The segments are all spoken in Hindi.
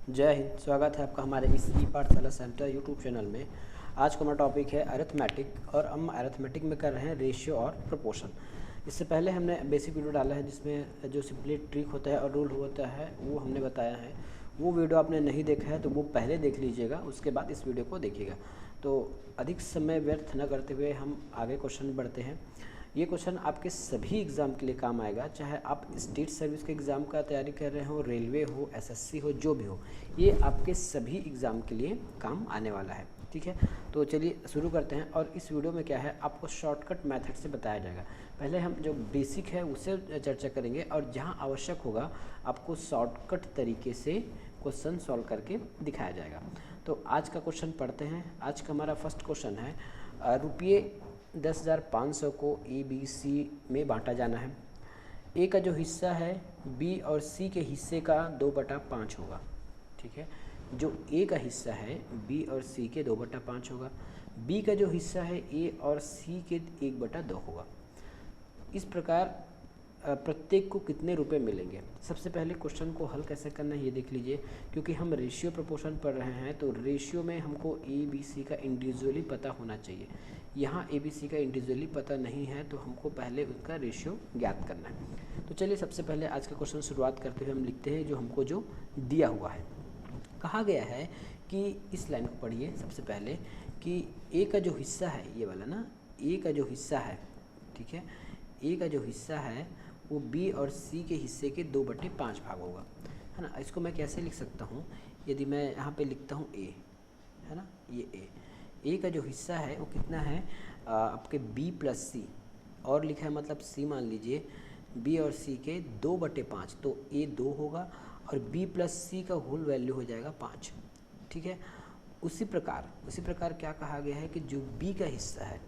जय हिंद। स्वागत है आपका हमारे इस ई पाठशाला सेंटर यूट्यूब चैनल में। आज का हमारा टॉपिक है अरिथमेटिक और हम अरिथमेटिक में कर रहे हैं रेशियो और प्रोपोर्शन। इससे पहले हमने बेसिक वीडियो डाला है जिसमें जो सिंपली ट्रिक होता है और रूल होता है वो हमने बताया है। वो वीडियो आपने नहीं देखा है तो वो पहले देख लीजिएगा, उसके बाद इस वीडियो को देखिएगा। तो अधिक समय व्यर्थ न करते हुए हम आगे क्वेश्चन बढ़ते हैं। ये क्वेश्चन आपके सभी एग्ज़ाम के लिए काम आएगा, चाहे आप स्टेट सर्विस के एग्ज़ाम का तैयारी कर रहे हो, रेलवे हो, एसएससी हो, जो भी हो, ये आपके सभी एग्ज़ाम के लिए काम आने वाला है। ठीक है, तो चलिए शुरू करते हैं। और इस वीडियो में क्या है, आपको शॉर्टकट मेथड से बताया जाएगा। पहले हम जो बेसिक है उससे चर्चा करेंगे और जहाँ आवश्यक होगा आपको शॉर्टकट तरीके से क्वेश्चन सॉल्व करके दिखाया जाएगा। तो आज का क्वेश्चन पढ़ते हैं। आज का हमारा फर्स्ट क्वेश्चन है, रुपये 10,500 को ए बी सी में बांटा जाना है। ए का जो हिस्सा है बी और सी के हिस्से का 2/5 होगा। ठीक है, जो ए का हिस्सा है बी और सी के 2/5 होगा। बी का जो हिस्सा है ए और सी के 1/2 होगा। इस प्रकार प्रत्येक को कितने रुपए मिलेंगे। सबसे पहले क्वेश्चन को हल कैसे करना है ये देख लीजिए। क्योंकि हम रेशियो प्रोपोर्शन पढ़ रहे हैं तो रेशियो में हमको ए बी सी का इंडिविजुअली पता होना चाहिए। यहाँ ए बी सी का इंडिविजुअली पता नहीं है तो हमको पहले उसका रेशियो ज्ञात करना है। तो चलिए सबसे पहले आज का क्वेश्चन शुरुआत करते हुए हम लिखते हैं जो हमको जो दिया हुआ है। कहा गया है कि इस लाइन को पढ़िए सबसे पहले कि ए का जो हिस्सा है, ये वाला ना, ए का जो हिस्सा है, ठीक है, ए का जो हिस्सा है वो बी और सी के हिस्से के 2/5 भाग होगा, है ना। इसको मैं कैसे लिख सकता हूँ, यदि मैं यहाँ पे लिखता हूँ ए, है ना, ये ए का जो हिस्सा है वो कितना है, आपके बी प्लस सी, और लिखा है मतलब सी मान लीजिए, बी और सी के 2/5, तो ए 2 होगा और बी प्लस सी का होल वैल्यू हो जाएगा 5। ठीक है, उसी प्रकार क्या कहा गया है कि जो बी का हिस्सा है,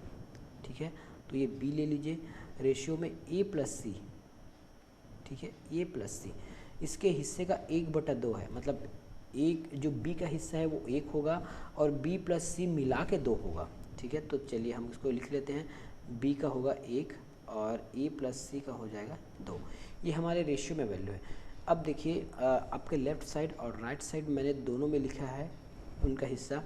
ठीक है, तो ये बी ले लीजिए, रेशियो में ए प्लस सी, ठीक है, ए प्लस सी, इसके हिस्से का 1/2 है, मतलब एक जो बी का हिस्सा है वो 1 होगा और बी प्लस सी मिला के 2 होगा। ठीक है, तो चलिए हम इसको लिख लेते हैं, बी का होगा 1 और ए प्लस सी का हो जाएगा 2। ये हमारे रेशियो में वैल्यू है। अब देखिए आपके लेफ़्ट साइड और राइट साइड मैंने दोनों में लिखा है उनका हिस्सा।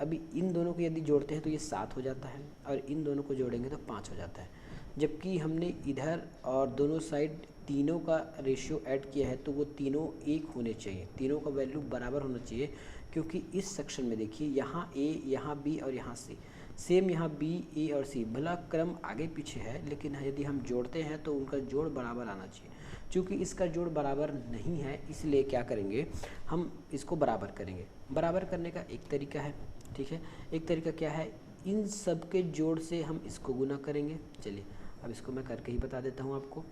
अभी इन दोनों को यदि जोड़ते हैं तो ये 7 हो जाता है और इन दोनों को जोड़ेंगे तो 5 हो जाता है। जबकि हमने इधर और दोनों साइड तीनों का रेशियो ऐड किया है तो वो तीनों 1 होने चाहिए, तीनों का वैल्यू बराबर होना चाहिए। क्योंकि इस सेक्शन में देखिए यहाँ ए, यहाँ बी और यहाँ सी, सेम यहाँ बी, ए और सी, भला क्रम आगे पीछे है लेकिन यदि हम जोड़ते हैं तो उनका जोड़ बराबर आना चाहिए। चूँकि इसका जोड़ बराबर नहीं है इसलिए क्या करेंगे, हम इसको बराबर करेंगे। बराबर करने का एक तरीका है, ठीक है, एक तरीका क्या है, इन सब के जोड़ से हम इसको गुना करेंगे। चलिए अब इसको मैं करके ही बता देता हूँ आपको।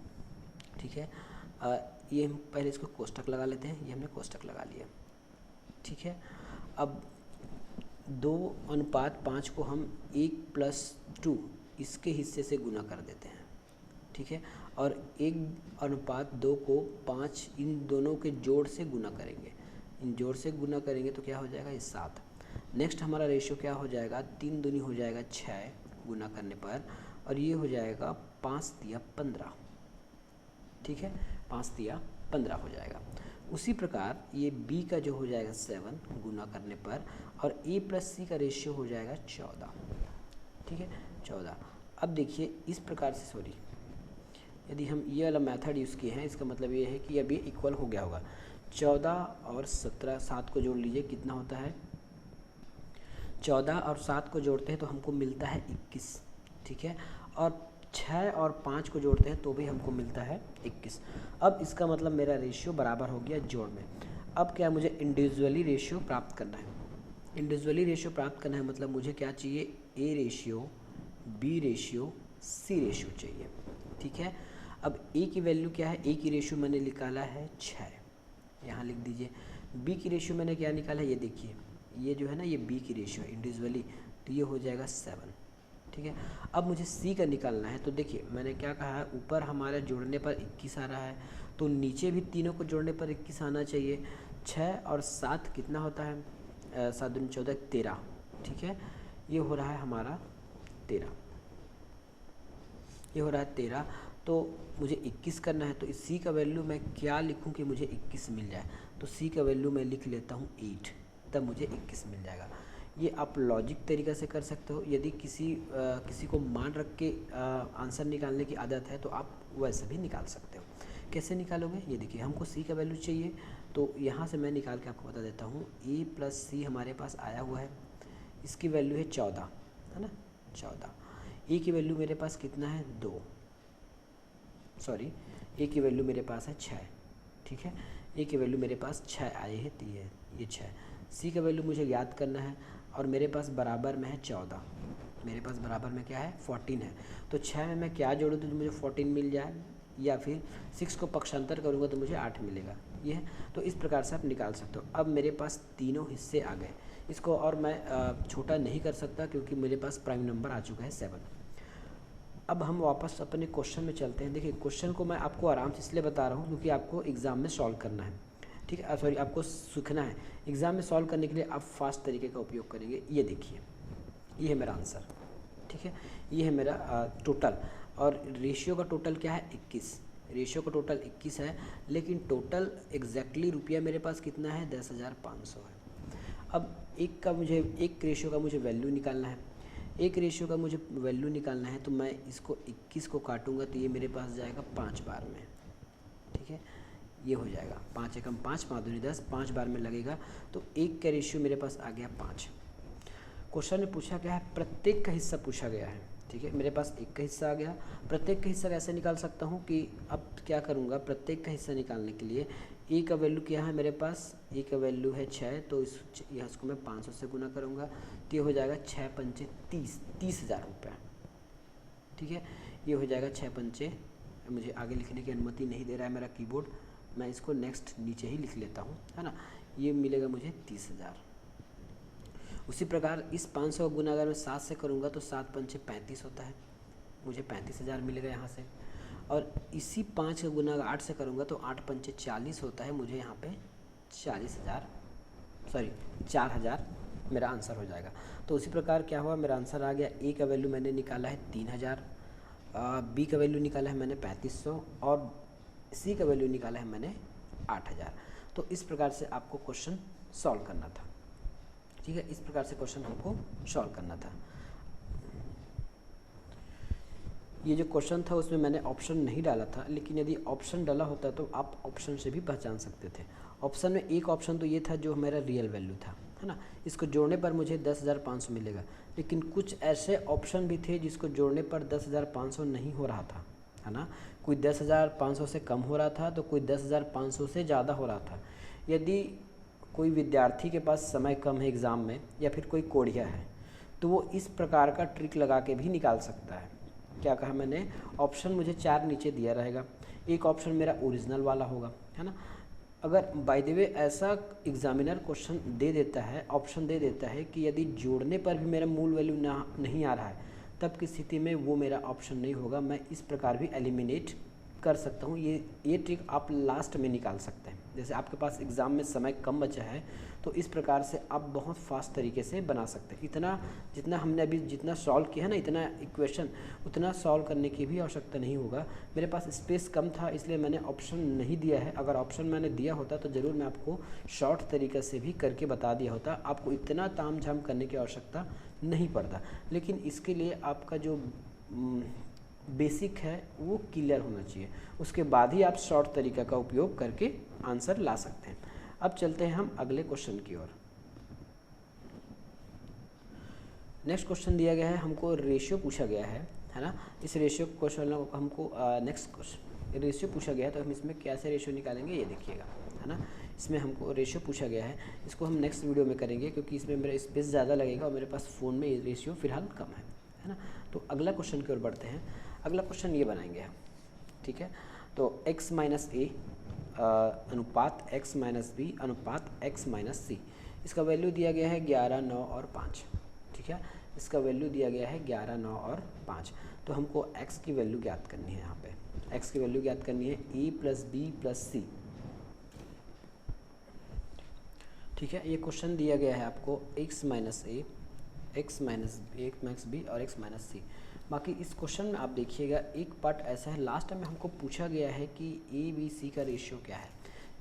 ठीक है, ये हम पहले इसको कोष्ठक लगा लेते हैं, ये हमने कोष्ठक लगा लिया। ठीक है, अब 2:5 को हम 1+2 इसके हिस्से से गुना कर देते हैं। ठीक है, और 1:2 को 5 इन दोनों के जोड़ से गुना करेंगे। इन जोड़ से गुना करेंगे तो क्या हो जाएगा, ये 7। नेक्स्ट हमारा रेशियो क्या हो जाएगा, 3 दूनी हो जाएगा 6 गुना करने पर, और ये हो जाएगा 5 तिया 15। ठीक है, 5 तिया 15 हो जाएगा। उसी प्रकार ये b का जो हो जाएगा 7 गुना करने पर, और a प्लस सी का रेशियो हो जाएगा 14। ठीक है, 14। अब देखिए इस प्रकार से, सॉरी, यदि हम ये वाला मेथड यूज़ किए हैं इसका मतलब ये है कि अब ये इक्वल हो गया होगा। 14 और 17, 7 को जोड़ लीजिए, कितना होता है, 14 और 7 को जोड़ते हैं तो हमको मिलता है 21। ठीक है, और 6 और 5 को जोड़ते हैं तो भी हमको मिलता है 21। अब इसका मतलब मेरा रेशियो बराबर हो गया जोड़ में। अब क्या, मुझे इंडिविजुअली रेशियो प्राप्त करना है। इंडिविजुअली रेशियो प्राप्त करना है मतलब मुझे क्या चाहिए, A ratio, B ratio, C ratio चाहिए। ठीक है, अब ए की वैल्यू क्या है, ए की रेशियो मैंने निकाला है 6, यहाँ लिख दीजिए। बी की रेशियो मैंने क्या निकाला है, ये देखिए, ये जो है ना, ये बी की रेशियो इंडिविजुअली, तो ये हो जाएगा 7। ठीक है, अब मुझे सी का निकालना है। तो देखिए मैंने क्या कहा है, ऊपर हमारे जोड़ने पर 21 आ रहा है तो नीचे भी तीनों को जोड़ने पर 21 आना चाहिए। 6 और 7 कितना होता है, 7 दूनी 14, 13। ठीक है, ये हो रहा है हमारा 13, ये हो रहा है 13। तो मुझे 21 करना है, तो इस सी का वैल्यू मैं क्या लिखूं कि मुझे 21 मिल जाए, तो सी का वैल्यू मैं लिख लेता हूँ 8, तब मुझे 21 मिल जाएगा। ये आप लॉजिक तरीक़ा से कर सकते हो। यदि किसी को मान रख के आंसर निकालने की आदत है तो आप वैसे भी निकाल सकते हो। कैसे निकालोगे, ये देखिए, हमको सी का वैल्यू चाहिए, तो यहाँ से मैं निकाल के आपको बता देता हूँ। ए प्लस सी हमारे पास आया हुआ है, इसकी वैल्यू है 14, है ना, 14। ए की वैल्यू मेरे पास कितना है, 2, सॉरी, ए की वैल्यू मेरे पास है 6, ठीक है, ए की वैल्यू मेरे पास 6 आए हैं, तो ये 6। सी का वैल्यू मुझे याद करना है, और मेरे पास बराबर में है 14, मेरे पास बराबर में क्या है, 14 है। तो 6 में मैं क्या जोड़ूँ तो मुझे 14 मिल जाए, या फिर 6 को पक्षांतर करूँगा तो मुझे 8 मिलेगा, ये है। तो इस प्रकार से आप निकाल सकते हो। अब मेरे पास तीनों हिस्से आ गए, इसको और मैं छोटा नहीं कर सकता क्योंकि मेरे पास प्राइम नंबर आ चुका है 7। अब हम वापस अपने क्वेश्चन में चलते हैं। देखिए, क्वेश्चन को मैं आपको आराम से इसलिए बता रहा हूँ क्योंकि आपको एग्ज़ाम में सॉल्व करना है, ठीक है, सॉरी, आपको सीखना है। एग्ज़ाम में सॉल्व करने के लिए आप फास्ट तरीके का उपयोग करेंगे। ये देखिए, ये है मेरा आंसर, ठीक है, ये है मेरा टोटल, और रेशियो का टोटल क्या है, 21, रेशियो का टोटल 21 है, लेकिन टोटल एग्जैक्टली रुपया मेरे पास कितना है, 10,500 है। अब एक रेशियो का मुझे वैल्यू निकालना है, एक रेशियो का मुझे वैल्यू निकालना है, तो मैं इसको 21 को काटूंगा तो ये मेरे पास जाएगा 5 बार में, ठीक है, ये हो जाएगा 5 एकम 5, 5 दूनी 10, 5 बार में लगेगा, तो एक का रेशियो मेरे पास आ गया 5। क्वेश्चन में पूछा गया है, प्रत्येक का हिस्सा पूछा गया है, ठीक है, मेरे पास एक का हिस्सा आ गया। प्रत्येक का हिस्सा कैसे निकाल सकता हूँ कि अब क्या करूँगा, प्रत्येक का हिस्सा निकालने के लिए ए का वैल्यू क्या है मेरे पास, ए का वैल्यू है 6, तो इसको मैं 500 से गुना करूँगा तो ये हो जाएगा 6 पंचे 30,000 रुपये, ठीक है, ये हो जाएगा 6 पंचे, मुझे आगे लिखने की अनुमति नहीं दे रहा है मेरा कीबोर्ड, मैं इसको नेक्स्ट नीचे ही लिख लेता हूँ, है ना, ये मिलेगा मुझे 30,000। उसी प्रकार इस 500 का गुना अगर मैं 7 से करूँगा तो 7 पंचे 35 होता है, मुझे 35,000 मिलेगा यहाँ से। और इसी 5 का गुना अगर 8 से करूँगा तो 8 पंचे 40 होता है, मुझे यहाँ पे 4,000 मेरा आंसर हो जाएगा। तो उसी प्रकार क्या हुआ, मेरा आंसर आ गया। ए का वैल्यू मैंने निकाला है 3,000, बी का वैल्यू निकाला है मैंने 3500, और सी का वैल्यू निकाला है मैंने 8,000। तो इस प्रकार से आपको क्वेश्चन सॉल्व करना था, ठीक है, इस प्रकार से क्वेश्चन हमको सॉल्व करना था। ये जो क्वेश्चन था उसमें मैंने ऑप्शन नहीं डाला था, लेकिन यदि ऑप्शन डाला होता तो आप ऑप्शन से भी पहचान सकते थे। ऑप्शन में एक ऑप्शन तो ये था जो मेरा रियल वैल्यू था, है ना, इसको जोड़ने पर मुझे 10,500 मिलेगा, लेकिन कुछ ऐसे ऑप्शन भी थे जिसको जोड़ने पर 10,500 नहीं हो रहा था, है ना, कोई 10,500 से कम हो रहा था तो कोई 10,500 से ज़्यादा हो रहा था। यदि कोई विद्यार्थी के पास समय कम है एग्ज़ाम में, या फिर कोई कोढ़िया है, तो वो इस प्रकार का ट्रिक लगा के भी निकाल सकता है। क्या कहा मैंने, ऑप्शन मुझे 4 नीचे दिया रहेगा, एक ऑप्शन मेरा ओरिजिनल वाला होगा, है ना। अगर बाय द वे ऐसा एग्जामिनर क्वेश्चन दे देता है, ऑप्शन दे देता है कि यदि जोड़ने पर भी मेरा मूल वैल्यू नहीं आ रहा है, तब की स्थिति में वो मेरा ऑप्शन नहीं होगा, मैं इस प्रकार भी एलिमिनेट कर सकता हूँ। ये ट्रिक आप लास्ट में निकाल सकते हैं। जैसे आपके पास एग्ज़ाम में समय कम बचा है तो इस प्रकार से आप बहुत फास्ट तरीके से बना सकते हैं। जितना हमने अभी जितना सॉल्व किया है ना, इतना इक्वेशन उतना सॉल्व करने की भी आवश्यकता नहीं होगा। मेरे पास स्पेस कम था इसलिए मैंने ऑप्शन नहीं दिया है, अगर ऑप्शन मैंने दिया होता तो ज़रूर मैं आपको शॉर्ट तरीके से भी करके बता दिया होता, आपको इतना ताम झाम करने की आवश्यकता नहीं पड़ता। लेकिन इसके लिए आपका जो बेसिक है वो क्लियर होना चाहिए, उसके बाद ही आप शॉर्ट तरीका का उपयोग करके आंसर ला सकते हैं। अब चलते हैं हम अगले क्वेश्चन की ओर। नेक्स्ट क्वेश्चन दिया गया है, हमको रेशियो पूछा गया है ना। इस रेशियो क्वेश्चन हमको नेक्स्ट क्वेश्चन रेशियो पूछा गया है, तो हम इसमें कैसे रेशियो निकालेंगे ये देखिएगा, है ना। इसमें हमको रेशियो पूछा गया है, इसको हम नेक्स्ट वीडियो में करेंगे क्योंकि इसमें मेरा स्पेस ज़्यादा लगेगा और मेरे पास फ़ोन में रेशियो फिलहाल कम है ना। तो अगला क्वेश्चन की ओर बढ़ते हैं। अगला क्वेश्चन ये बनाएंगे हम, ठीक है। तो x माइनस ए अनुपात x माइनस बी अनुपात x माइनस सी, इसका वैल्यू दिया गया है 11, 9 और 5, ठीक है। इसका वैल्यू दिया गया है 11, 9 और 5। तो हमको x की वैल्यू ज्ञात करनी है। यहाँ पे x की वैल्यू ज्ञात करनी है a प्लस बी प्लस सी, ठीक है। ये क्वेश्चन दिया गया है आपको x माइनस ए, x माइनस बी और x माइनस सी। बाकी इस क्वेश्चन में आप देखिएगा एक पार्ट ऐसा है, लास्ट टाइम हमको पूछा गया है कि ए बी सी का रेशियो क्या है।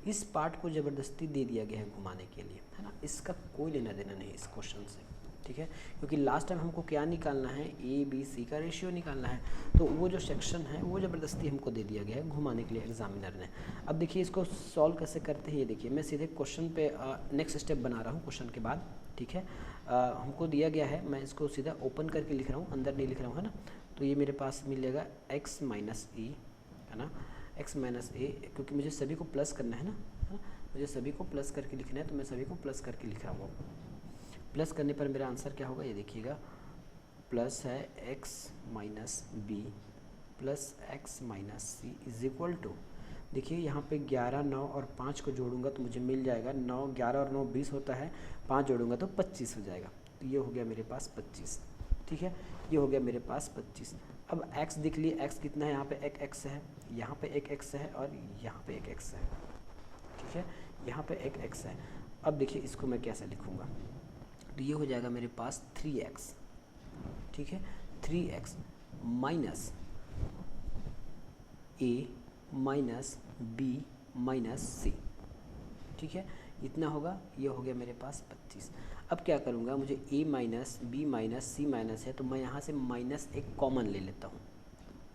इस पार्ट को ज़बरदस्ती दे दिया गया है घुमाने के लिए, है ना। इसका कोई लेना देना नहीं इस क्वेश्चन से, ठीक है, क्योंकि लास्ट टाइम हमको क्या निकालना है, ए बी सी का रेशियो निकालना है। तो वो जो सेक्शन है वो ज़बरदस्ती हमको दे दिया गया है घुमाने के लिए एग्जामिनर ने। अब देखिए इसको सॉल्व कैसे करते हैं, ये देखिए मैं सीधे क्वेश्चन पे नेक्स्ट स्टेप बना रहा हूँ क्वेश्चन के बाद, ठीक है। हमको दिया गया है, मैं इसको सीधा ओपन करके लिख रहा हूँ, अंदर नहीं लिख रहा हूँ, है ना। तो ये मेरे पास मिलेगा x माइनस ए, है ना, x माइनस ए, क्योंकि मुझे सभी को प्लस करना है ना, मुझे सभी को प्लस करके लिखना है, तो मैं सभी को प्लस करके लिख रहा हूँ। प्लस करने पर मेरा आंसर क्या होगा, ये देखिएगा, प्लस है x minus B plus x minus C is equal to, देखिए यहाँ पे 11, 9 और 5 को जोड़ूंगा तो मुझे मिल जाएगा 9, 11 और 9 20 होता है, 5 जोड़ूंगा तो 25 हो जाएगा। तो ये हो गया मेरे पास 25, ठीक है, ये हो गया मेरे पास 25। अब x देख लिए, x कितना है, यहाँ पे एक x है, यहाँ पे एक x है और यहाँ पे एक x है, ठीक है, यहाँ पे एक x है। अब देखिए इसको मैं कैसे लिखूँगा, तो ये हो जाएगा मेरे पास 3x, ठीक है, 3x minus a minus b minus c, ठीक है, इतना होगा, ये हो गया मेरे पास 25। अब क्या करूँगा, मुझे a minus B minus c minus है, तो मैं यहाँ से माइनस एक कॉमन ले लेता हूँ,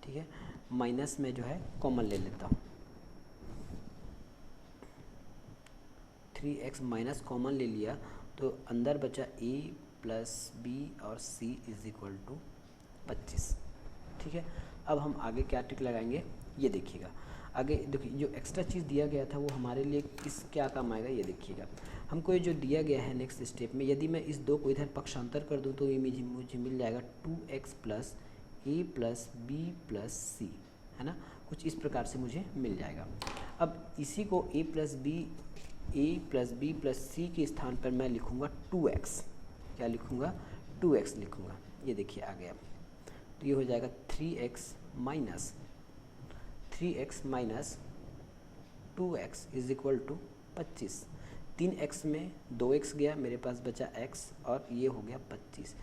ठीक है, माइनस में जो है कॉमन ले लेता हूँ, 3x माइनस कॉमन ले लिया तो अंदर बचा a प्लस बी और c इज इक्वल टू 25, ठीक है। अब हम आगे क्या ट्रिक लगाएंगे, ये देखिएगा, आगे देखिए जो एक्स्ट्रा चीज़ दिया गया था वो हमारे लिए किस क्या काम आएगा, ये देखिएगा। हमको ये जो दिया गया है नेक्स्ट स्टेप में, यदि मैं इस 2 को इधर पक्षांतर कर दूं तो ये मुझे मिल जाएगा 2x प्लस ए प्लस बी प्लस सी, है ना, कुछ इस प्रकार से मुझे मिल जाएगा। अब इसी को ए प्लस बी प्लस सी के स्थान पर मैं लिखूँगा 2x, क्या लिखूँगा, 2x लिखूँगा, ये देखिए आ गया। तो ये हो जाएगा 3x minus 2x is equal to 25, 3x में 2x गया, मेरे पास बचा x और ये हो गया 25।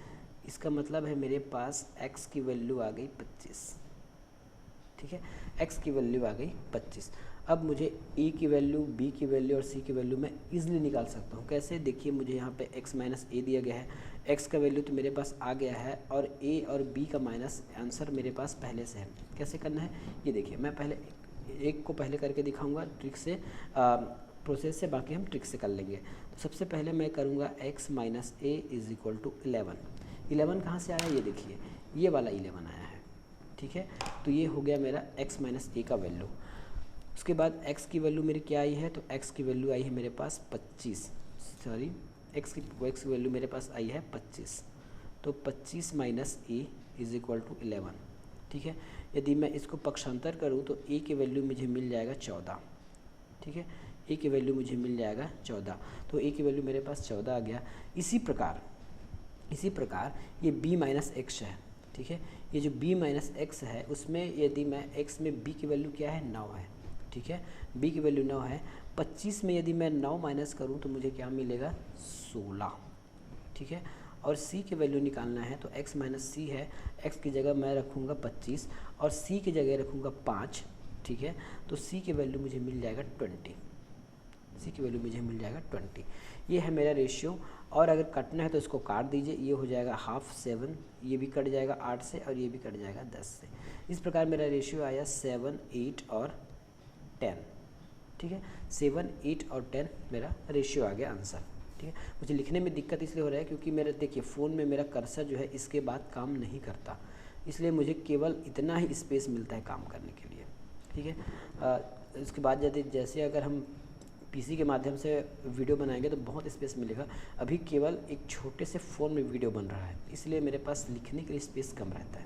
इसका मतलब है मेरे पास x की वैल्यू आ गई 25, ठीक है, x की वैल्यू आ गई 25। अब मुझे a की वैल्यू, b की वैल्यू और c की वैल्यू मैं इजीली निकाल सकता हूँ। कैसे, देखिए मुझे यहाँ पे x माइनस ए दिया गया है, x का वैल्यू तो मेरे पास आ गया है और a और b का माइनस आंसर मेरे पास पहले से है। कैसे करना है, ये देखिए, मैं पहले एक को पहले करके दिखाऊंगा ट्रिक से, प्रोसेस से, बाकी हम ट्रिक से कर लेंगे। तो सबसे पहले मैं करूँगा x minus A is equal to 11 कहाँ से आया, ये देखिए, ये वाला 11 आया है, ठीक है। तो ये हो गया मेरा x माइनस ए का वैल्यू। उसके बाद x की वैल्यू मेरी क्या आई है, तो x की वैल्यू आई है मेरे पास 25, सॉरी x की वैल्यू मेरे पास आई है 25, तो 25 minus A is equal to 11, ठीक है। यदि मैं इसको पक्षांतर करूं तो a की वैल्यू मुझे मिल जाएगा 14, ठीक है, a की वैल्यू मुझे मिल जाएगा 14, तो a की वैल्यू मेरे पास 14 आ गया। इसी प्रकार ये b माइनस एक्स है, ठीक है, ये जो b माइनस एक्स है उसमें यदि मैं x में b की वैल्यू क्या है, 9 है, ठीक है, b की वैल्यू 9 है, 25 में यदि मैं 9 माइनस करूं तो मुझे क्या मिलेगा, 16, ठीक है। और c की वैल्यू निकालना है तो x माइनस सी है, x की जगह मैं रखूँगा 25 और c की जगह रखूँगा 5, ठीक है, तो c की वैल्यू मुझे मिल जाएगा 20, c की वैल्यू मुझे मिल जाएगा 20। ये है मेरा रेशियो, और अगर कटना है तो इसको काट दीजिए, ये हो जाएगा 1/2 7, ये भी कट जाएगा 8 से और ये भी कट जाएगा 10 से। इस प्रकार मेरा रेशियो आया 7, 8 और 10, ठीक है, 7, 8 और 10 मेरा रेशियो आ गया आंसर, ठीक है। मुझे लिखने में दिक्कत इसलिए हो रहा है क्योंकि मेरा देखिए फ़ोन में मेरा कर्सर जो है इसके बाद काम नहीं करता, इसलिए मुझे केवल इतना ही स्पेस मिलता है काम करने के लिए, ठीक है। इसके बाद यदि जैसे अगर हम पीसी के माध्यम से वीडियो बनाएंगे तो बहुत स्पेस मिलेगा, अभी केवल एक छोटे से फ़ोन में वीडियो बन रहा है, इसलिए मेरे पास लिखने के लिए स्पेस कम रहता है,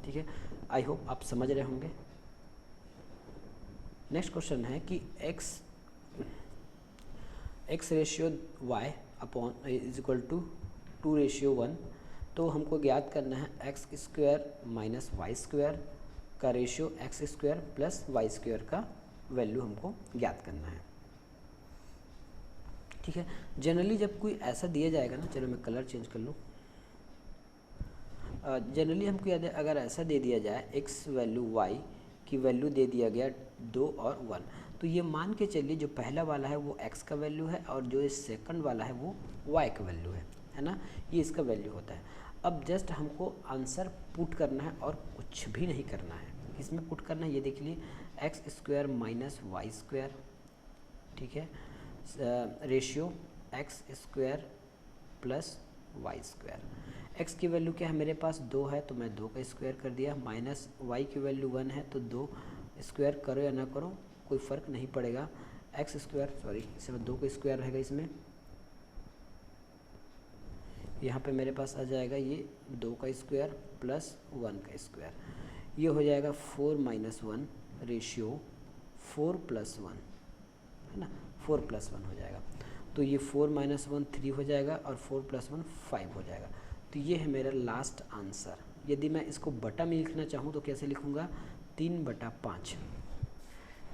ठीक है। आई होप आप समझ रहे होंगे। नेक्स्ट क्वेश्चन है कि x ratio y upon is equal to 2 ratio 1, तो हमको ज्ञात करना है X square minus Y square का ratio X square plus Y square का वैल्यू हमको ज्ञात करना है, ठीक है। जनरली जब कोई ऐसा दिया जाएगा ना, चलो मैं कलर चेंज कर लूँ, जनरली हमको याद है अगर ऐसा दे दिया जाए x वैल्यू y की वैल्यू दे दिया गया 2 और 1, तो ये मान के चलिए जो पहला वाला है वो x का वैल्यू है और जो सेकंड वाला है वो y का वैल्यू है ना, ये इसका वैल्यू होता है। अब जस्ट हमको आंसर पुट करना है और कुछ भी नहीं करना है। इसमें पुट करना है, ये देख लिए X square minus Y square, ठीक है, ratio X square plus Y square. X की वैल्यू क्या है मेरे पास 2 है तो मैं 2 का स्क्वायर कर दिया, माइनस वाई की वैल्यू 1 है तो 2 स्क्वायर करो या ना करो कोई फ़र्क नहीं पड़ेगा। एक्स स्क्वायर सॉरी इसमें 2 का स्क्वायर रहेगा, इसमें यहाँ पे मेरे पास आ जाएगा ये 2 का स्क्वायर प्लस 1 का स्क्वायर, ये हो जाएगा 4 माइनस 1 रेशियो 4 प्लस 1 है ना, 4 प्लस 1 हो जाएगा। तो ये 4 माइनस 1 3 हो जाएगा और 4 प्लस 1 5 हो जाएगा। तो ये है मेरा लास्ट आंसर। यदि मैं इसको बटा में लिखना चाहूँ तो कैसे लिखूँगा, 3/5।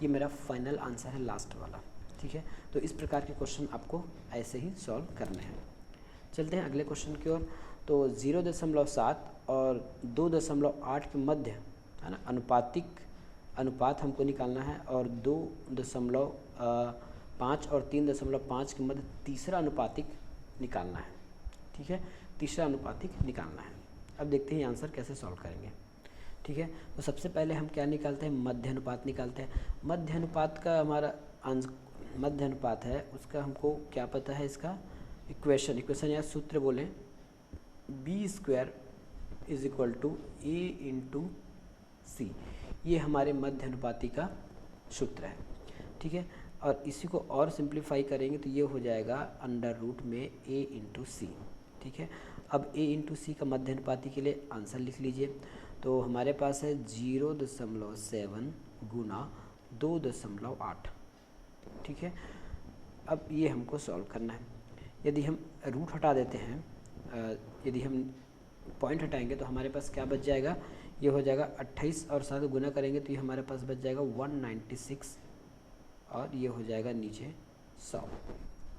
ये मेरा फाइनल आंसर है लास्ट वाला, ठीक है। तो इस प्रकार के क्वेश्चन आपको ऐसे ही सॉल्व करने हैं। चलते हैं अगले क्वेश्चन की ओर। तो 0.7 और 2.8 के मध्य है ना अनुपात हमको निकालना है, और 2.5 और 3.5 के मध्य तीसरा अनुपातिक निकालना है, ठीक है, तीसरा अनुपातिक निकालना है। अब देखते हैं आंसर कैसे सॉल्व करेंगे, ठीक है। तो सबसे पहले हम क्या निकालते हैं, मध्य अनुपात निकालते हैं। मध्य अनुपात का हमारा मध्य अनुपात है उसका हमको क्या पता है, इसका इक्वेशन या सूत्र बोलें, b² is equal to a into C. ये हमारे मध्य अनुपाती का सूत्र है, ठीक है। और इसी को और सिंप्लीफाई करेंगे तो ये हो जाएगा अंडर रूट में a इंटू सी, ठीक है। अब a इंटू सी का मध्य अनुपाती के लिए आंसर लिख लीजिए। तो हमारे पास है 0.7 गुना 2.8, ठीक है। अब ये हमको सॉल्व करना है। यदि हम रूट हटा देते हैं, यदि हम पॉइंट हटाएंगे तो हमारे पास क्या बच जाएगा, ये हो जाएगा 28 और 7 गुना करेंगे तो ये हमारे पास बच जाएगा 196 और ये हो जाएगा नीचे 100,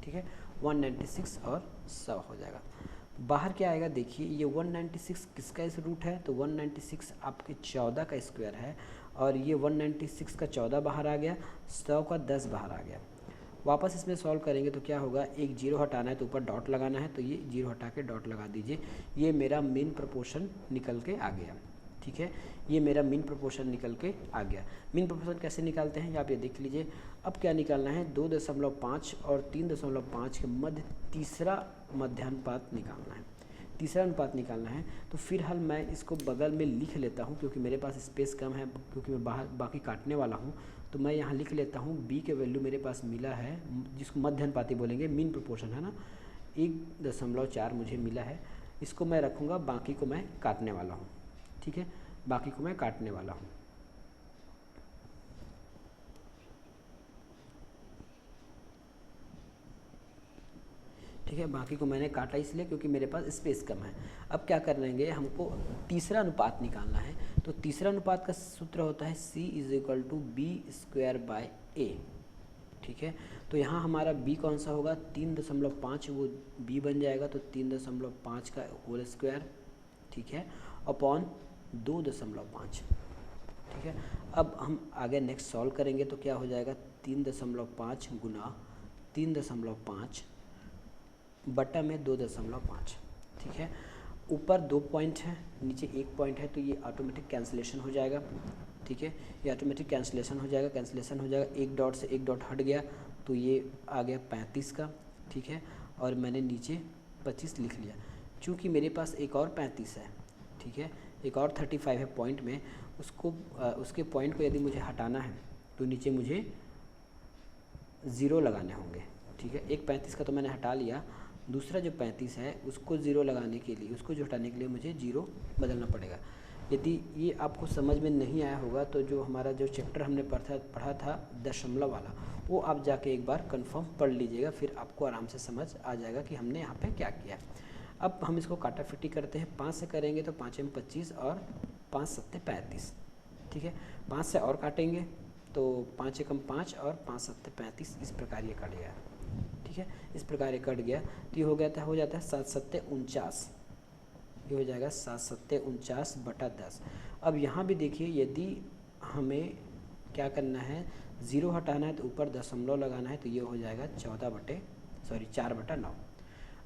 ठीक है। 196 और 100 हो जाएगा। बाहर क्या आएगा देखिए, ये 196 किसका इस रूट है, तो 196 आपके 14 का स्क्वायर है और ये 196 का 14 बाहर आ गया, 100 का 10 बाहर आ गया। वापस इसमें सॉल्व करेंगे तो क्या होगा, एक जीरो हटाना है तो ऊपर डॉट लगाना है, तो ये जीरो हटा के डॉट लगा दीजिए। ये मेरा मीन प्रोपोर्शन निकल के आ गया, ठीक है। ये मेरा मीन प्रोपोर्शन निकल के आ गया। मीन प्रोपोर्शन कैसे निकालते हैं आप ये देख लीजिए। अब क्या निकालना है, 2.5 और 3.5 के मध्य तीसरा मध्यानुपात निकालना है, तीसरा अनुपात निकालना है। तो फिलहाल मैं इसको बगल में लिख लेता हूँ क्योंकि मेरे पास स्पेस कम है, क्योंकि मैं बाकी काटने वाला हूँ। तो मैं यहाँ लिख लेता हूँ b के वैल्यू मेरे पास मिला है, जिसको मध्य अनुपाती बोलेंगे, मीन प्रोपोर्शन है ना, 1.4 मुझे मिला है। इसको मैं रखूँगा, बाकी को मैं काटने वाला हूँ, ठीक है, बाकी को मैं काटने वाला हूँ। ठीक है, बाकी को मैंने काटा इसलिए क्योंकि मेरे पास स्पेस कम है। अब क्या करेंगे, हमको तीसरा अनुपात निकालना है। तो तीसरा अनुपात का सूत्र होता है c = b²/a, ठीक है। तो यहाँ हमारा b कौन सा होगा, 3.5, वो b बन जाएगा, तो 3.5 का होल स्क्वायर, ठीक है, अपॉन 2.5, ठीक है। अब हम आगे नेक्स्ट सॉल्व करेंगे तो क्या हो जाएगा, 3.5 गुना 3.5 बटा में 2.5, ठीक है। ऊपर 2 पॉइंट है, नीचे 1 पॉइंट है, तो ये ऑटोमेटिक कैंसिलेशन हो जाएगा, ठीक है। ये ऑटोमेटिक कैंसिलेशन हो जाएगा, एक डॉट से एक डॉट हट गया तो ये आ गया 35 का, ठीक है। और मैंने नीचे 25 लिख लिया। चूँकि मेरे पास एक और 35 है, ठीक है, एक और 35 है पॉइंट में, उसके पॉइंट को यदि मुझे हटाना है तो नीचे मुझे 0 लगाने होंगे, ठीक है। एक 35 का तो मैंने हटा लिया, दूसरा जो 35 है उसको 0 लगाने के लिए, उसको जो हटाने के लिए मुझे 0 बदलना पड़ेगा। यदि ये आपको समझ में नहीं आया होगा तो जो हमारा जो चैप्टर हमने पढ़ा था दशमलव वाला, वो आप जाके एक बार कंफर्म पढ़ लीजिएगा, फिर आपको आराम से समझ आ जाएगा कि हमने यहाँ पे क्या किया। अब हम इसको काटाफिटी करते हैं। 5 से करेंगे तो 5 में 25 और 5 7 35, ठीक है। 5 से और काटेंगे तो 5 एकम 5 और 5 7 35, इस प्रकार ये कट गया, ठीक है। इस प्रकार ये कट गया तो ये हो जाता है 7 7 49, ये हो जाएगा 7 सत्ते 49/10। अब यहाँ भी देखिए, यदि हमें क्या करना है, 0 हटाना है तो ऊपर दशमलव लगाना है, तो ये हो जाएगा 4/9।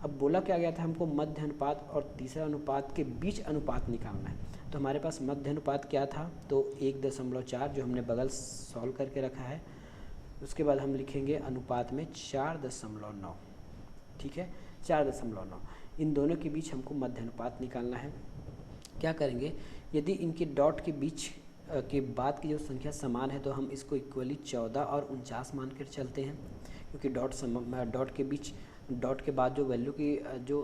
अब बोला क्या गया था, हमको मध्य अनुपात और तीसरा अनुपात के बीच अनुपात निकालना है। तो हमारे पास मध्य अनुपात क्या था, तो 1.4 जो हमने बगल सॉल्व करके रखा है। उसके बाद हम लिखेंगे अनुपात में 4.9, ठीक है, 4.9। इन दोनों के बीच हमको मध्य अनुपात निकालना है। क्या करेंगे, यदि इनके डॉट के बीच के बाद की जो संख्या समान है तो हम इसको इक्वली 14 और 49 मान कर चलते हैं, क्योंकि डॉट के बीच, डॉट के बाद जो वैल्यू की जो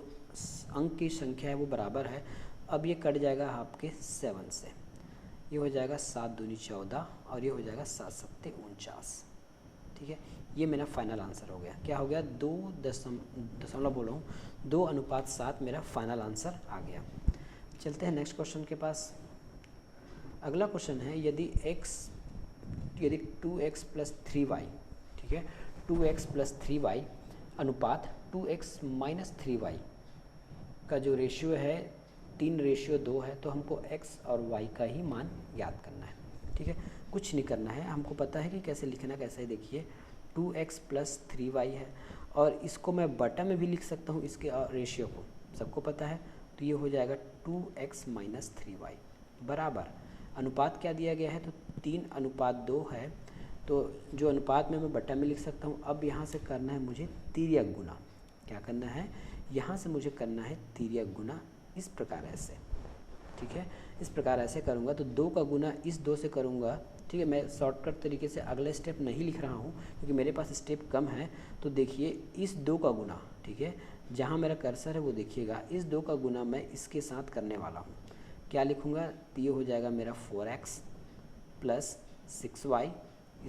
अंक की संख्या है वो बराबर है। अब ये कट जाएगा आपके 7 से, ये हो जाएगा 7 दूनी 14 और ये हो जाएगा 7 सत्ते 49, ठीक है। ये मेरा फाइनल आंसर हो गया। क्या हो गया, 2.7 मेरा फाइनल आंसर आ गया। चलते हैं नेक्स्ट क्वेश्चन के पास। अगला क्वेश्चन है, यदि 2x + 3y, ठीक है, 2x + 3y अनुपात 2x - 3y का जो रेशियो है 3:2 है, तो हमको x और y का ही मान याद करना है, ठीक है। कुछ नहीं करना है, हमको पता है कि कैसे लिखना, कैसे देखिए 2x + 3y है और इसको मैं बटा में भी लिख सकता हूँ, इसके रेशियो को सबको पता है। तो ये हो जाएगा 2x - 3y बराबर, अनुपात क्या दिया गया है, तो 3:2 है। तो जो अनुपात में मैं बटा में लिख सकता हूँ। अब यहाँ से करना है मुझे तिर्यक गुना। क्या करना है, यहाँ से मुझे करना है तिर्यक गुना, इस प्रकार ऐसे, ठीक है। इस प्रकार ऐसे करूँगा तो 2 का गुना इस 2 से करूँगा, ठीक है। मैं शॉर्टकट तरीके से अगला स्टेप नहीं लिख रहा हूँ क्योंकि मेरे पास स्टेप कम है। तो देखिए इस 2 का गुना, ठीक है, जहाँ मेरा कर्सर है वो देखिएगा, इस 2 का गुना मैं इसके साथ करने वाला हूँ। क्या लिखूँगा, तो ये हो जाएगा मेरा 4x + 6y =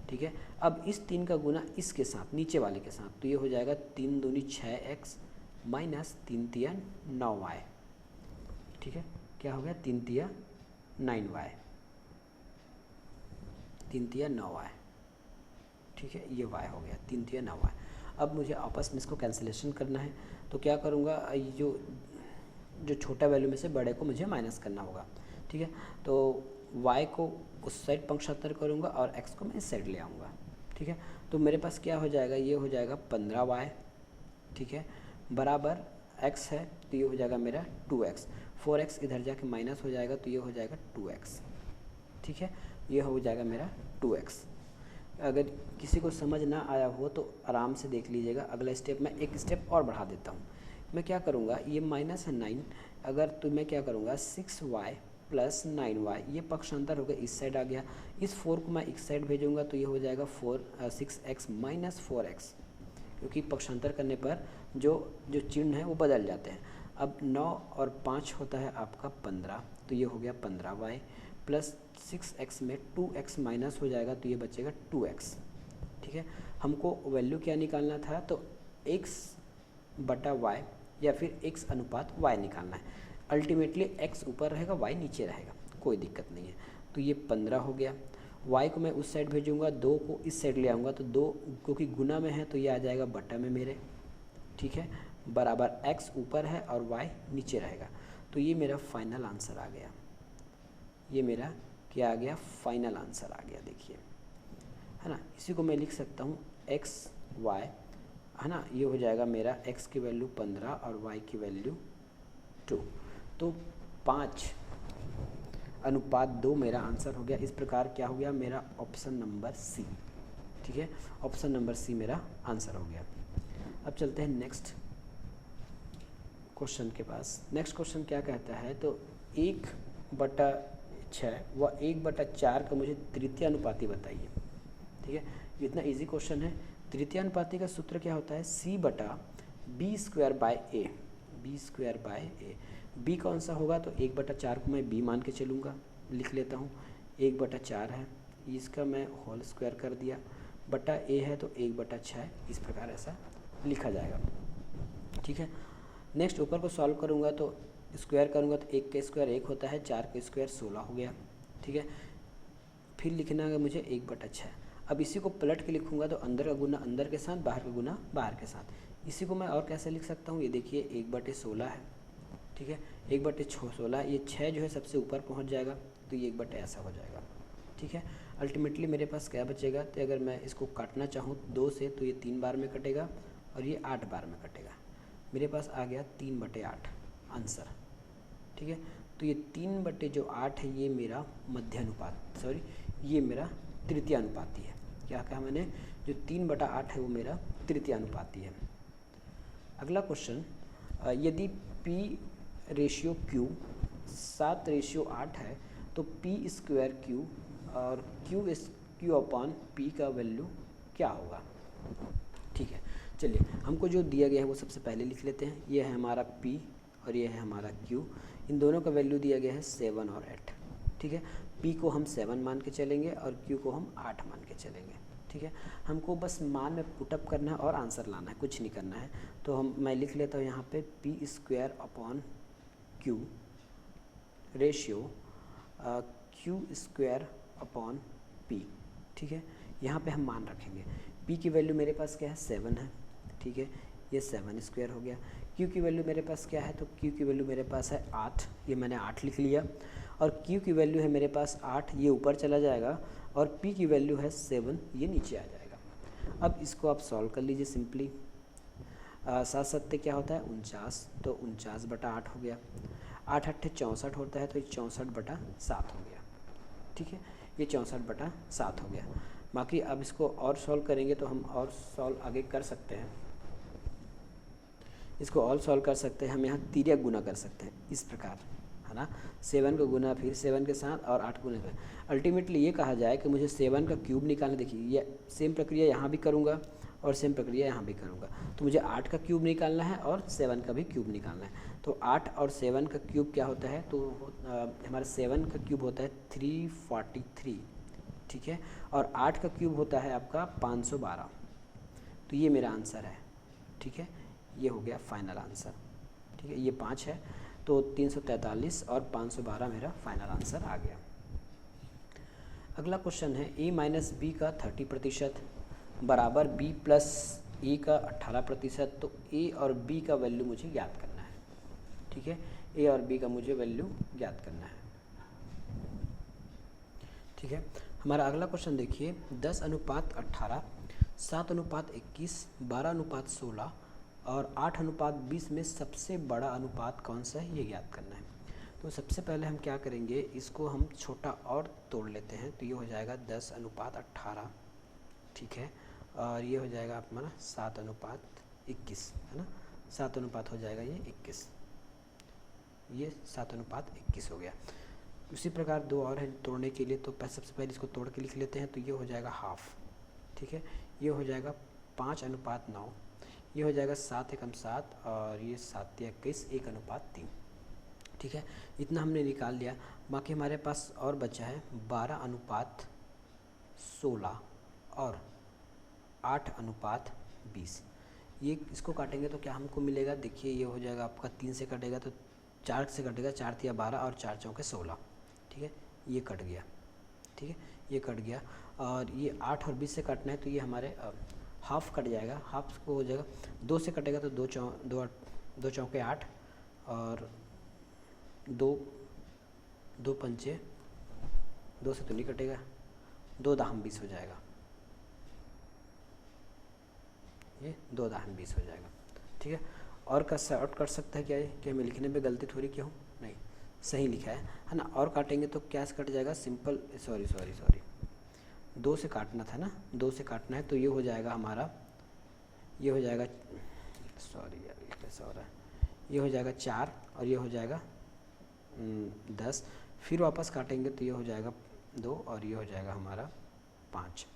ठीक है। अब इस 3 का गुना इसके साथ, नीचे वाले के साथ, तो ये हो जाएगा 3 दूनी 6x - 3 तिया 9y, ठीक है। क्या हो गया, 3 तिया 9y, 3 तिया 9y, ठीक है। ये y हो गया 3 तिया 9y। अब मुझे आपस में इसको कैंसिलेशन करना है। तो क्या करूँगा, जो छोटा वैल्यू में से बड़े को मुझे माइनस करना होगा, ठीक है। तो y को उस साइड पक्षांतर करूँगा और x को मैं इस साइड ले आऊँगा, ठीक है। तो मेरे पास क्या हो जाएगा, ये हो जाएगा 15y, ठीक है, बराबर x है तो ये हो जाएगा मेरा 2x, 4x इधर जाके माइनस हो जाएगा तो ये हो जाएगा 2x, ठीक है। ये हो जाएगा मेरा 2x। अगर किसी को समझ ना आया हो तो आराम से देख लीजिएगा। अगला स्टेप मैं एक स्टेप और बढ़ा देता हूँ। मैं क्या करूँगा, ये माइनस है 9, अगर तो मैं क्या करूँगा 6y + 9y, ये पक्षांतर होकर इस साइड आ गया। इस 4 को मैं इस साइड भेजूँगा तो ये हो जाएगा 6x - 4x, क्योंकि पक्षांतर करने पर जो चिन्ह है वो बदल जाते हैं। अब 9 और 5 होता है आपका 15, तो ये हो गया 15y + 6x में 2x माइनस हो जाएगा तो ये बचेगा 2x, ठीक है। हमको वैल्यू क्या निकालना था, तो x/y या फिर x अनुपात y निकालना है। अल्टीमेटली x ऊपर रहेगा, y नीचे रहेगा, कोई दिक्कत नहीं है। तो ये 15 हो गया। y को मैं उस साइड भेजूँगा, 2 को इस साइड ले आऊँगा, तो 2 क्योंकि गुना में है तो ये आ जाएगा बटा में मेरे, ठीक है, बराबर x ऊपर है और y नीचे रहेगा। तो ये मेरा फाइनल आंसर आ गया। ये मेरा क्या आ गया, फाइनल आंसर आ गया, देखिए, है ना। इसी को मैं लिख सकता हूँ x y, है ना। ये हो जाएगा मेरा x की वैल्यू 15 और y की वैल्यू 2, तो 5:2 मेरा आंसर हो गया। इस प्रकार क्या हो गया, मेरा ऑप्शन नंबर सी, ठीक है, ऑप्शन नंबर सी मेरा आंसर हो गया। अब चलते हैं नेक्स्ट क्वेश्चन के पास। नेक्स्ट क्वेश्चन क्या कहता है, तो 1/6 व 1/4 का मुझे तृतीय अनुपाती बताइए, ठीक है। इतना इजी क्वेश्चन है। तृतीय अनुपाती का सूत्र क्या होता है, c/b² a। b कौन सा होगा, तो 1/4 को मैं b मान के चलूँगा, लिख लेता हूँ। 1/4 है, इसका मैं होल स्क्वायर कर दिया, बटा a है तो 1/6, इस प्रकार ऐसा लिखा जाएगा, ठीक है। नेक्स्ट ऊपर को सॉल्व करूँगा तो स्क्वायर करूँगा तो 1 का स्क्वायर 1 होता है, 4 का स्क्वायर 16 हो गया, ठीक है। फिर लिखना है मुझे 1/6। अब इसी को पलट के लिखूँगा तो अंदर का गुना अंदर के साथ, बाहर का गुना बाहर के साथ। इसी को मैं और कैसे लिख सकता हूँ, ये देखिए 1/16 है, ठीक है। 1/16, ये 6 जो है सबसे ऊपर पहुंच जाएगा, तो ये 1/, ऐसा हो जाएगा। ठीक है। अल्टीमेटली मेरे पास क्या बचेगा, तो अगर मैं इसको काटना चाहूँ 2 से, तो ये 3 बार में कटेगा और ये 8 बार में कटेगा। मेरे पास आ गया 3/8 आंसर। ठीक है। तो ये 3/8 है, ये मेरा मध्य अनुपात, सॉरी ये मेरा तृतीय अनुपाती है। क्या कहा मैंने, जो 3/8 है वो मेरा तृतीय अनुपाती है। अगला क्वेश्चन, यदि P/Q 7/8 है तो P² और Q/P का वैल्यू क्या होगा। ठीक है, चलिए हमको जो दिया गया है वो सबसे पहले लिख लेते हैं। ये है हमारा P और ये है हमारा Q। इन दोनों का वैल्यू दिया गया है 7 और 8। ठीक है। P को हम 7 मान के चलेंगे और Q को हम 8 मान के चलेंगे। ठीक है। हमको बस मान में पुटअप करना है और आंसर लाना है, कुछ नहीं करना है। तो मैं लिख लेता हूँ यहाँ पे P² रेशियो Q² P। ठीक है। यहाँ पे हम मान रखेंगे। P की वैल्यू मेरे पास क्या है, 7 है। ठीक है, ये 7² हो गया। Q की वैल्यू मेरे पास क्या है, तो Q की वैल्यू मेरे पास है 8, ये मैंने 8 लिख लिया। और Q की वैल्यू है मेरे पास 8, ये ऊपर चला जाएगा। और P की वैल्यू है 7, ये नीचे आ जाएगा। अब इसको आप सॉल्व कर लीजिए सिंपली। 7 7 क्या होता है 49, तो 49/8 हो गया। 8 8 64 होता है, तो ये 64/7 हो गया। ठीक है, ये 64/7 हो गया। बाकी अब इसको और सॉल्व करेंगे तो हम और सॉल्व आगे कर सकते हैं। इसको और सॉल्व कर सकते हैं हम, यहाँ तिर्यक गुना कर सकते हैं इस प्रकार, है ना। 7 का गुना फिर 7 के साथ और 8 गुना में। अल्टीमेटली ये कहा जाए कि मुझे 7 का क्यूब निकालना। देखिए ये सेम प्रक्रिया यहाँ भी करूँगा और सेम प्रक्रिया यहाँ भी करूँगा। तो मुझे 8 का क्यूब निकालना है और 7 का भी क्यूब निकालना है। तो 8 और 7 का क्यूब क्या होता है, तो हमारा 7 का क्यूब होता है 343। ठीक है, और 8 का क्यूब होता है आपका 512। तो ये मेरा आंसर है। ठीक है, ये हो गया फाइनल आंसर। ठीक है, ये 5 है, तो 343 और 512 मेरा फाइनल आंसर आ गया। अगला क्वेश्चन है A-B का 30% बराबर B+A का 18%। तो A और B का वैल्यू मुझे ज्ञात करना है। ठीक है, A और B का मुझे वैल्यू ज्ञात करना है। ठीक है, हमारा अगला क्वेश्चन देखिए, 10:18, 7:21, 12:16 और 8:20 में सबसे बड़ा अनुपात कौन सा है, ये ज्ञात करना है। तो सबसे पहले हम क्या करेंगे, इसको हम छोटा और तोड़ लेते हैं। तो ये हो जाएगा 10:18। ठीक है, और ये हो जाएगा हमारा 7:21, है ना। 7 अनुपात हो जाएगा ये 21, ये 7:21 हो गया। उसी प्रकार दो और हैं तोड़ने के लिए, तो सबसे पहले इसको तोड़ के लिख लेते हैं। तो ये हो जाएगा हाफ। ठीक है, ये हो जाएगा 5:9, ये हो जाएगा 7 एकम 7 और ये 7 या 21, 1:3। ठीक है, इतना हमने निकाल लिया। बाकी हमारे पास और बचा है 12:16 और 8:20। ये इसको काटेंगे तो क्या हमको मिलेगा, देखिए ये हो जाएगा आपका 3 से कटेगा तो 4 से कटेगा, 4 × 12 और 4 × 4 = 16। ठीक है, ये कट गया। ठीक है, ये कट गया। और ये 8 और 20 से काटना है, तो ये हमारे हाफ कट जाएगा। हाफ को हो जाएगा 2 से कटेगा तो 2 चौके 8 और 2 पंचे 2 से तो नहीं कटेगा, 2 दाहम 20 हो जाएगा। ये 2 दाहम 20 हो जाएगा। ठीक है, और का शॉर्ट कर सकता है क्या, ये क्या मैं लिखने में गलती थोड़ी क्या हूँ, नहीं सही लिखा है ना। और काटेंगे तो क्या से कट जाएगा, सिंपल सॉरी 2 से काटना था ना, 2 से काटना है। तो ये हो जाएगा हमारा, ये हो जाएगा सॉरी यार कैसा हो रहा है, ये हो जाएगा 4 और ये हो जाएगा 10। फिर वापस काटेंगे तो ये हो जाएगा 2 और ये हो जाएगा हमारा 5।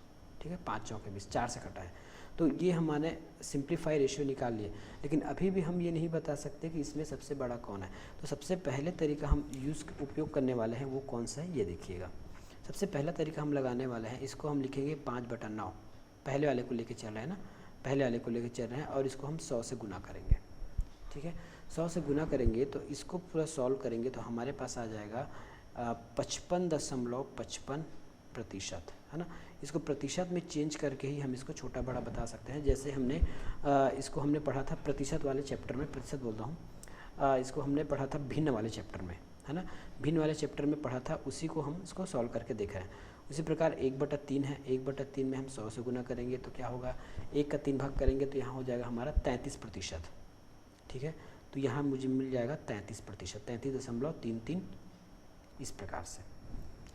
ठीक है, 5 चौके 20, 4 से कटा है। तो ये हमने सिंप्लीफाई रेशियो निकाल लिए। लेकिन अभी भी हम ये नहीं बता सकते कि इसमें सबसे बड़ा कौन है। तो सबसे पहले तरीका हम उपयोग करने वाले हैं वो कौन सा है, ये देखिएगा। सबसे पहला तरीका हम लगाने वाले हैं, इसको हम लिखेंगे 5/9। पहले वाले को लेके चल रहे हैं ना, पहले वाले को लेके चल रहे हैं और इसको हम 100 से गुना करेंगे। ठीक है, 100 से गुना करेंगे तो इसको पूरा सॉल्व करेंगे तो हमारे पास आ जाएगा 55.55%, है ना। इसको प्रतिशत में चेंज करके ही हम इसको छोटा बड़ा बता सकते हैं। जैसे हमने इसको हमने पढ़ा था प्रतिशत वाले चैप्टर में, प्रतिशत बोलता हूँ, इसको हमने पढ़ा था भिन्न वाले चैप्टर में, है ना, भिन्न वाले चैप्टर में पढ़ा था, उसी को हम इसको सॉल्व करके देख रहे हैं। उसी प्रकार 1/3 है, 1/3 में हम 100 से गुना करेंगे तो क्या होगा, 1 का 3 भाग करेंगे तो यहाँ हो जाएगा हमारा 33%। ठीक है, तो यहाँ मुझे मिल जाएगा 33%, 33.33 इस प्रकार से।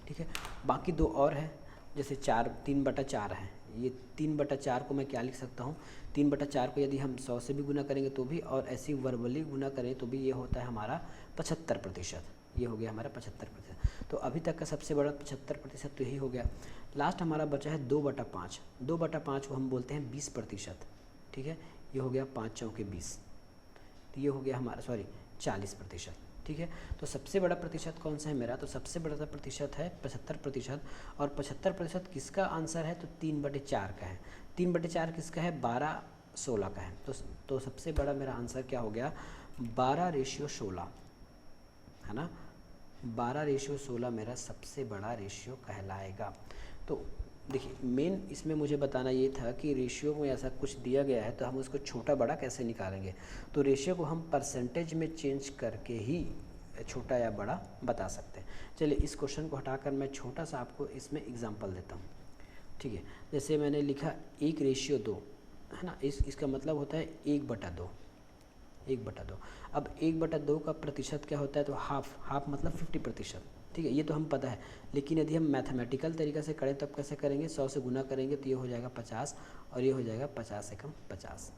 ठीक है, बाकी दो और है, जैसे 3/4 है, ये 3/4 को मैं क्या लिख सकता हूँ, 3/4 को यदि हम 100 से भी गुना करेंगे तो भी, और ऐसी वर्बली गुना करें तो भी ये होता है हमारा 75%। ये हो गया हमारा 75%। तो अभी तक का सबसे बड़ा 75% तो यही हो गया। लास्ट हमारा बचा है 2/5। 2/5 को हम बोलते हैं 20%। ठीक है, ये हो गया 5 चौके 20, तो ये हो गया हमारा 40%। ठीक है, तो सबसे बड़ा प्रतिशत कौन सा है मेरा, तो सबसे बड़ा प्रतिशत है 75%। और 75% किसका आंसर है, तो 3/4 का है। 3/4 किसका है, 12/16 का है। तो सबसे बड़ा मेरा आंसर क्या हो गया, 12/16, है ना, 12/16 मेरा सबसे बड़ा रेशियो कहलाएगा। तो देखिए, मेन इसमें मुझे बताना ये था कि रेशियो में ऐसा कुछ दिया गया है तो हम उसको छोटा बड़ा कैसे निकालेंगे। तो रेशियो को हम परसेंटेज में चेंज करके ही छोटा या बड़ा बता सकते हैं। चलिए, इस क्वेश्चन को हटाकर मैं छोटा सा आपको इसमें एग्जांपल देता हूँ। ठीक है, जैसे मैंने लिखा 1/2, है ना, इसका मतलब होता है 1/2। 1/2। अब 1/2 का प्रतिशत क्या होता है, तो हाफ मतलब 50%। ठीक है, ये तो हम पता है, लेकिन यदि हम मैथमेटिकल तरीक़े से करें तब कैसे करेंगे, 100 से गुना करेंगे तो ये हो जाएगा 50, और ये हो जाएगा 50 से कम 50।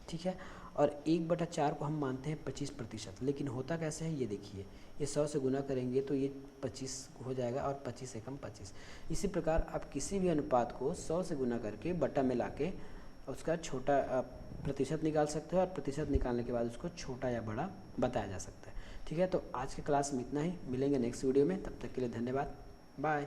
ठीक है, और 1/4 को हम मानते हैं 25%, लेकिन होता कैसे है, ये देखिए, ये 100 से गुना करेंगे तो ये 25 हो जाएगा, और 25 से कम 25। इसी प्रकार आप किसी भी अनुपात को 100 से गुना करके बटा में लाके उसका छोटा प्रतिशत निकाल सकते हो, और प्रतिशत निकालने के बाद उसको छोटा या बड़ा बताया जा सकता है। ठीक है, तो आज के क्लास में इतना ही, मिलेंगे नेक्स्ट वीडियो में, तब तक के लिए धन्यवाद, बाय।